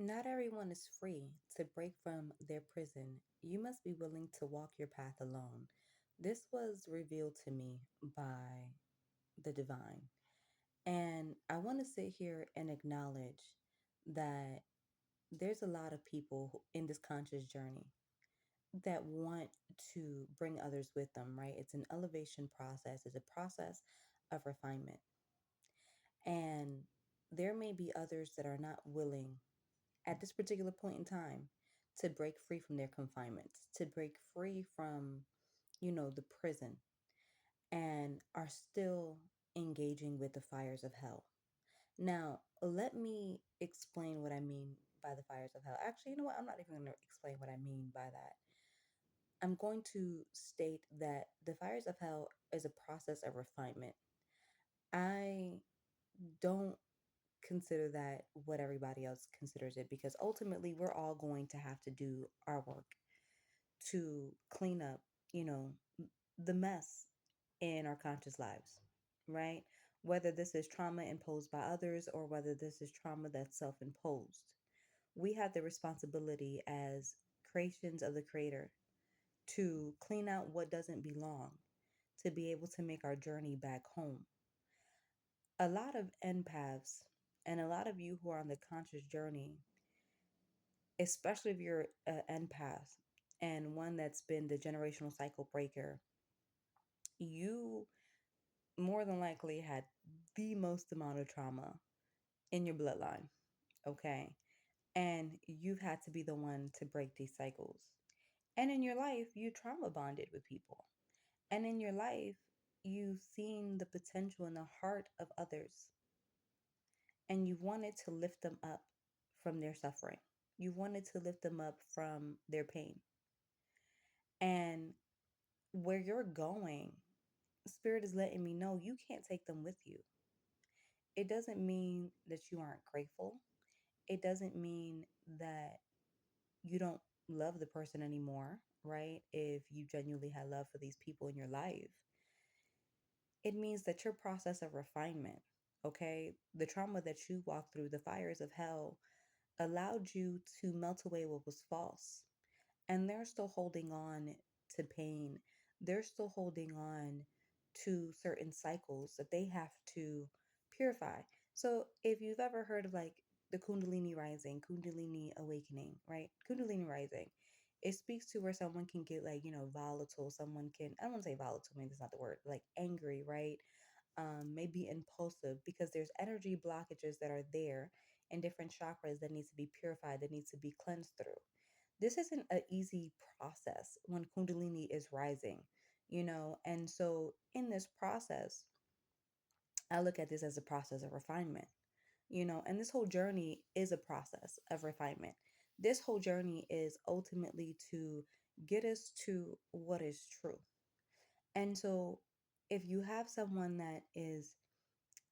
Not everyone is free to break from their prison. You must be willing to walk your path alone. This was revealed to me by the divine. And I want to sit here and acknowledge that there's a lot of people in this conscious journey that want to bring others with them, right? It's an elevation process, it's a process of refinement. And there may be others that are not willing at this particular point in time to break free from their confinements, to break free from, the prison, and are still engaging with the fires of hell. Now, let me explain what I mean by the fires of hell. Actually, you know what? I'm not even going to explain what I mean by that. I'm going to state that the fires of hell is a process of refinement. I don't consider that what everybody else considers it because ultimately we're all going to have to do our work to clean up, you know, the mess in our conscious lives, right? Whether this is trauma imposed by others or whether this is trauma that's self imposed, we have the responsibility as creations of the Creator to clean out what doesn't belong, to be able to make our journey back home. A lot of empaths and a lot of you who are on the conscious journey, especially if you're an empath and one that's been the generational cycle breaker, you more than likely had the most amount of trauma in your bloodline, okay? And you've had to be the one to break these cycles. And in your life, you trauma bonded with people. And in your life, you've seen the potential in the heart of others and you wanted to lift them up from their suffering. You wanted to lift them up from their pain. And where you're going, Spirit is letting me know you can't take them with you. It doesn't mean that you aren't grateful. It doesn't mean that you don't love the person anymore, right? If you genuinely had love for these people in your life, it means that your process of refinement, okay, the trauma that you walked through, the fires of hell, allowed you to melt away what was false. And they're still holding on to pain. They're still holding on to certain cycles that they have to purify. So if you've ever heard of like the Kundalini rising, Kundalini awakening, right? Kundalini rising, it speaks to where someone can get like, volatile. Someone can, I don't want to say volatile, maybe that's not the word, like angry, right? Maybe impulsive because there's energy blockages that are there and different chakras that needs to be purified, that needs to be cleansed through. This isn't an easy process when Kundalini is rising, and so in this process, I look at this as a process of refinement, and this whole journey is a process of refinement. This whole journey is ultimately to get us to what is true. And so if you have someone that is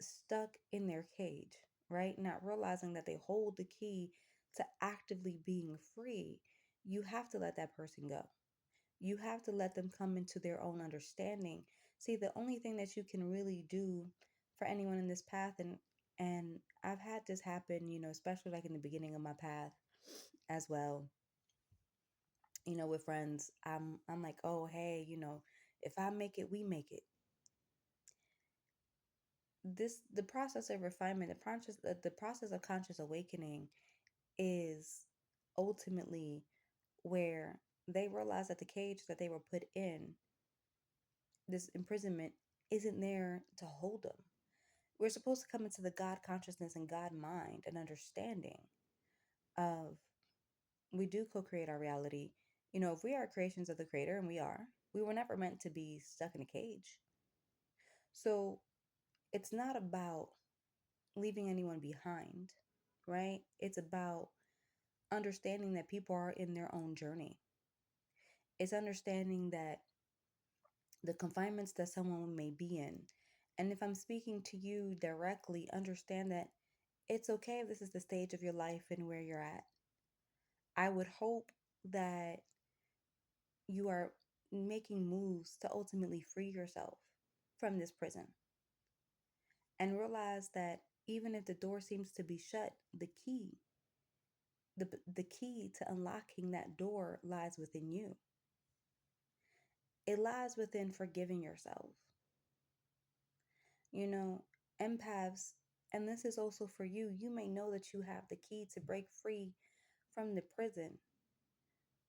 stuck in their cage, right? Not realizing that they hold the key to actively being free, you have to let that person go. You have to let them come into their own understanding. See, the only thing that you can really do for anyone in this path, and I've had this happen, especially like in the beginning of my path as well, with friends. I'm like, oh hey, if I make it, we make it. The process of refinement, the process of conscious awakening is ultimately where they realize that the cage that they were put in, this imprisonment, isn't there to hold them. We're supposed to come into the God consciousness and God mind and understanding of we do co-create our reality. If we are creations of the creator, and we were never meant to be stuck in a cage. So it's not about leaving anyone behind, right? It's about understanding that people are in their own journey. It's understanding that the confinements that someone may be in. And if I'm speaking to you directly, understand that it's okay if this is the stage of your life and where you're at. I would hope that you are making moves to ultimately free yourself from this prison and realize that even if the door seems to be shut, the key The key to unlocking that door lies within you. It lies within forgiving yourself. You know, empaths, and this is also for you, you may know that you have the key to break free from the prison,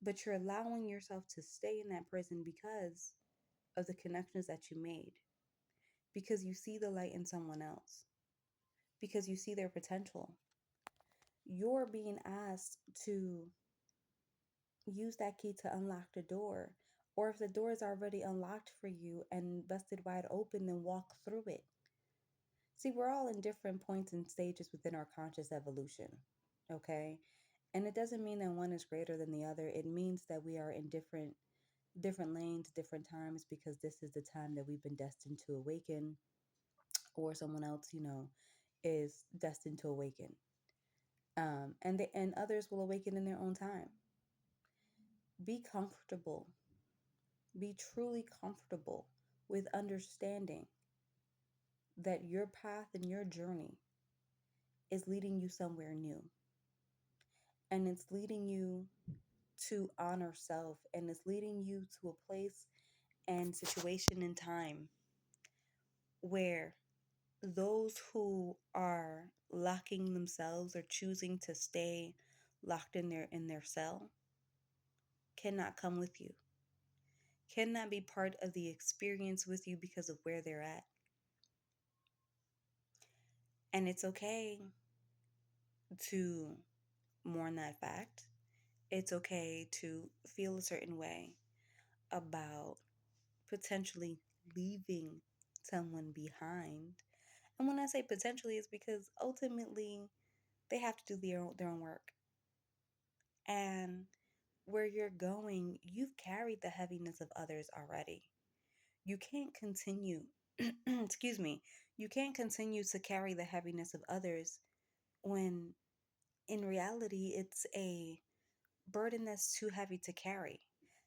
but you're allowing yourself to stay in that prison because of the connections that you made, because you see the light in someone else, because you see their potential. You're being asked to use that key to unlock the door. Or if the door is already unlocked for you and busted wide open, then walk through it. See, we're all in different points and stages within our conscious evolution, okay? And it doesn't mean that one is greater than the other. It means that we are in different lanes, different times, because this is the time that we've been destined to awaken, or someone else, is destined to awaken. And others will awaken in their own time. Be comfortable. Be truly comfortable with understanding that your path and your journey is leading you somewhere new. And it's leading you to honor self, and it's leading you to a place and situation and time where those who are locking themselves or choosing to stay locked in their cell cannot come with you, cannot be part of the experience with you because of where they're at. And it's okay to mourn that fact. It's okay to feel a certain way about potentially leaving someone behind. And when I say potentially, it's because ultimately they have to do their own work. And where you're going, you've carried the heaviness of others already. You can't continue, excuse me, you can't continue to carry the heaviness of others when in reality it's a burden that's too heavy to carry.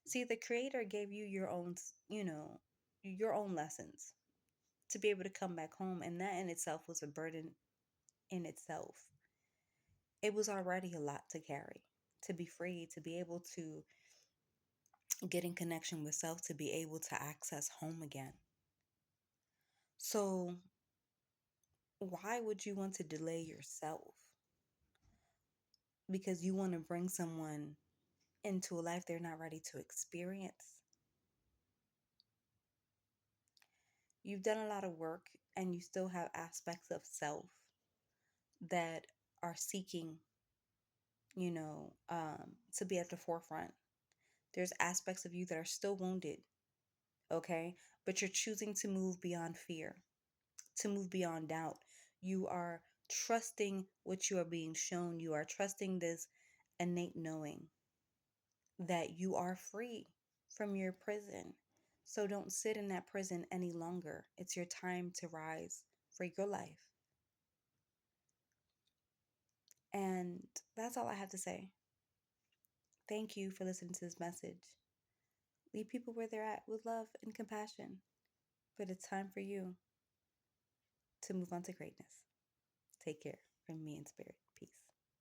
See, the creator gave you your own lessons to be able to come back home, and that in itself was a burden in itself. It was already a lot to carry, to be free, to be able to get in connection with self, to be able to access home again. So, why would you want to delay yourself? Because you want to bring someone into a life they're not ready to experience. You've done a lot of work and you still have aspects of self that are seeking, to be at the forefront. There's aspects of you that are still wounded, okay? But you're choosing to move beyond fear, to move beyond doubt. You are trusting what you are being shown. You are trusting this innate knowing that you are free from your prison. So don't sit in that prison any longer. It's your time to rise for your life. And that's all I have to say. Thank you for listening to this message. Leave people where they're at with love and compassion. But it's time for you to move on to greatness. Take care from me in spirit.